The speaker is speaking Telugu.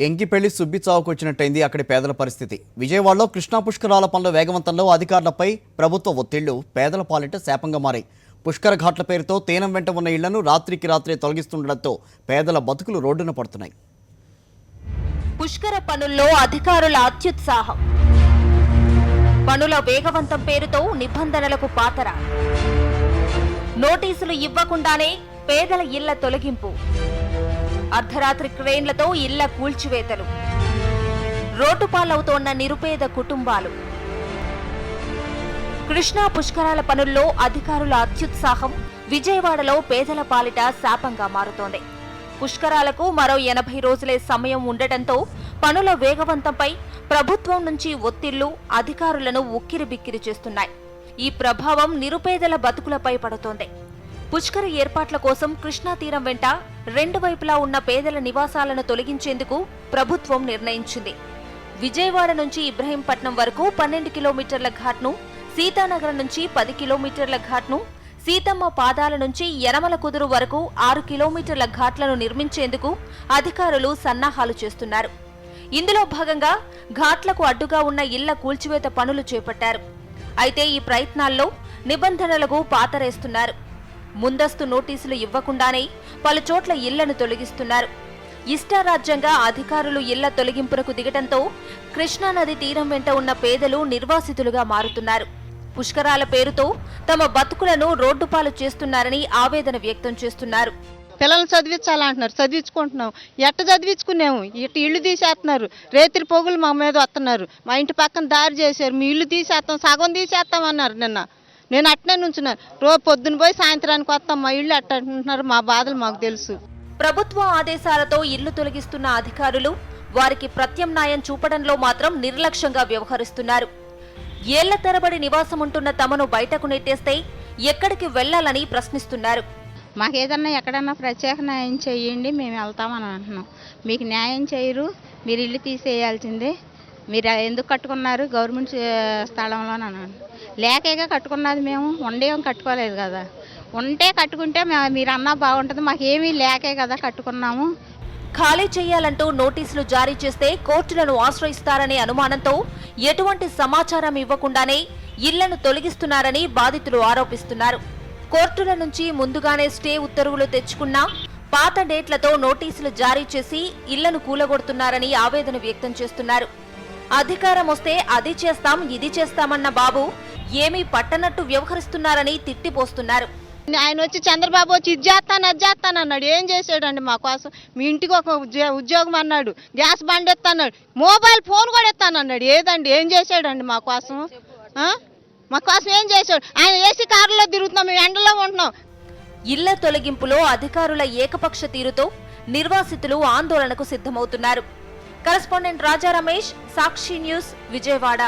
ఎంగిపెళ్లి సుబ్బి చావుకు వచ్చినట్టయింది అక్కడి పేదల పరిస్థితి. విజయవాడలో కృష్ణా పుష్కరాల పనుల వేగవంతంలో అధికారులపై ప్రభుత్వ ఒత్తిళ్లు పేదల పాలిట శాపంగా మారాయి. పుష్కర ఘాట్ల పేరుతో తేనం వెంట ఉన్న ఇళ్లను రాత్రికి రాత్రే తొలగిస్తుండటంతో పేదల బతుకులు రోడ్డున పడుతున్నాయి. పుష్కర పనుల్లో అధికారుల అత్యుత్సాహం, పనుల వేగవంతం పేరుతో నిబంధనలకు పాతర, నోటీసులు ఇవ్వకుండానే పేదల ఇళ్ల తొలగింపు, అర్ధరాత్రి క్రేన్లతో ఇళ్ల కూల్చివేతలు, రోడ్డుపాలవుతోన్న నిరుపేద కుటుంబాలు. కృష్ణా పుష్కరాల పనుల్లో అధికారుల అత్యుత్సాహం విజయవాడలో పేదల పాలిట శాపంగా మారుతోంది. పుష్కరాలకు మరో 80 రోజులే సమయం ఉండటంతో పనుల వేగవంతంపై ప్రభుత్వం నుంచి ఒత్తిళ్లు అధికారులను ఉక్కిరిబిక్కిరి చేస్తున్నాయి. ఈ ప్రభావం నిరుపేదల బతుకులపై పడుతోంది. పుష్కర ఏర్పాట్ల కోసం కృష్ణా తీరం వెంట 2 వైపులా ఉన్న పేదల నివాసాలను తొలగించేందుకు ప్రభుత్వం నిర్ణయించింది. విజయవాడ నుంచి ఇబ్రహీంపట్నం వరకు 12 కిలోమీటర్ల ఘాట్ను, సీతానగరం నుంచి 10 కిలోమీటర్ల ఘాట్ను, సీతమ్మ పాదాల నుంచి యనమల కుదురు వరకు 6 కిలోమీటర్ల ఘాట్లను నిర్మించేందుకు అధికారులు సన్నాహాలు చేస్తున్నారు. ఇందులో భాగంగా ఘాట్లకు అడ్డుగా ఉన్న ఇళ్ల కూల్చివేత పనులు చేపట్టారు. అయితే ఈ ప్రయత్నాల్లో నిబంధనలకు పాతరేస్తున్నారు. ముందస్తు నోటీసులు ఇవ్వకుండానే పలుచోట్ల ఇళ్లను తొలగిస్తున్నారు. ఇష్టారాజ్యంగా అధికారులు ఇళ్ల తొలగింపునకు దిగటంతో కృష్ణానది తీరం వెంట ఉన్న పేదలు నిర్వాసితులుగా మారుతున్నారు. పుష్కరాల పేరుతో తమ బతుకులను రోడ్డుపాలు చేస్తున్నారని ఆవేదన వ్యక్తం చేస్తున్నారు. పిల్లల్ని చదివించాలంటున్నారు, చదివించుకుంటున్నాం. ఎట్ట చదివించుకున్నాము, ఇటు ఇల్లు తీసేస్తున్నారు. రేత్రి పొగులు మా మీద వస్తున్నారు. మా ఇంటి పక్కన దారి చేశారు. మీ ఇల్లు తీసేస్తాం, సగం తీసేస్తామన్నారు. నేను అట్టనే నుంచున్నాను. రోజు పొద్దున పోయి సాయంత్రానికి వస్తాం. మా ఇల్లు అట్ట అంటున్నారు. మా బాధలు మాకు తెలుసు. ప్రభుత్వ ఆదేశాలతో ఇల్లు తొలగిస్తున్న అధికారులు వారికి ప్రత్యామ్నాయం చూపడంలో మాత్రం నిర్లక్ష్యంగా వ్యవహరిస్తున్నారు. ఏళ్ల తరబడి నివాసముంటున్న తమను బయటకు నెట్టేస్తే ఎక్కడికి వెళ్లాలని ప్రశ్నిస్తున్నారు. మాకు ఏదన్నా ఎక్కడన్నా ప్రత్యేక న్యాయం చేయండి, మేము వెళ్తామని అంటున్నాం. మీకు న్యాయం చేయరు, మీరు ఇల్లు తీసేయాల్సిందే. మీరు ఎందుకు కట్టుకున్నారు గవర్నమెంట్ స్థలంలో అని లేకేగా కట్టుకున్నది. మేము ఉండేం కట్టుకోలేదు కదా. ఉంటే కట్టుకుంటే మీరు అన్నా బాగుంటుంది. మాకు ఏమీ లేకే కదా కట్టుకున్నాము. ఖాళీ చేయాలంటూ నోటీసులు జారీ చేస్తే కోర్టులను ఆశ్రయిస్తారనే అనుమానంతో ఎటువంటి సమాచారం ఇవ్వకుండానే ఇళ్లను తొలగిస్తున్నారని బాధితులు ఆరోపిస్తున్నారు. కోర్టుల నుంచి ముందుగానే స్టే ఉత్తర్వులు తెచ్చుకున్నా పాత డేట్లతో నోటీసులు జారీ చేసి ఇళ్లను కూలగొడుతున్నారని ఆవేదన వ్యక్తం చేస్తున్నారు. అధికారం వస్తే అది చేస్తాం ఇది చేస్తామన్న బాబు ఏమీ పట్టనట్టు వ్యవహరిస్తున్నారని తిట్టిపోస్తున్నారు. ఆయన వచ్చి చంద్రబాబు వచ్చి ఇది చేస్తాను అది చేస్తాను అన్నాడు. ఏం చేసాడండి మా కోసం? మీ ఇంటికి ఒక ఉద్యోగం అన్నాడు, గ్యాస్ బండి ఎత్తన్నాడు, మొబైల్ ఫోన్ కూడా ఎత్తానన్నాడు. ఏదండి ఏం చేసాడండి మా కోసం? మా కోసం ఏం చేశాడు? ఆయన ఏసీ కారులో తిరుగుతున్నాం, మేము ఎండలో ఉంటున్నాం. ఇళ్ల తొలగింపులో అధికారుల ఏకపక్ష తీరుతో నిర్వాసితులు ఆందోళనకు సిద్ధమవుతున్నారు. కరెస్పాండెంట్ రాజా రమేష్, సాక్షి న్యూస్, విజయవాడ.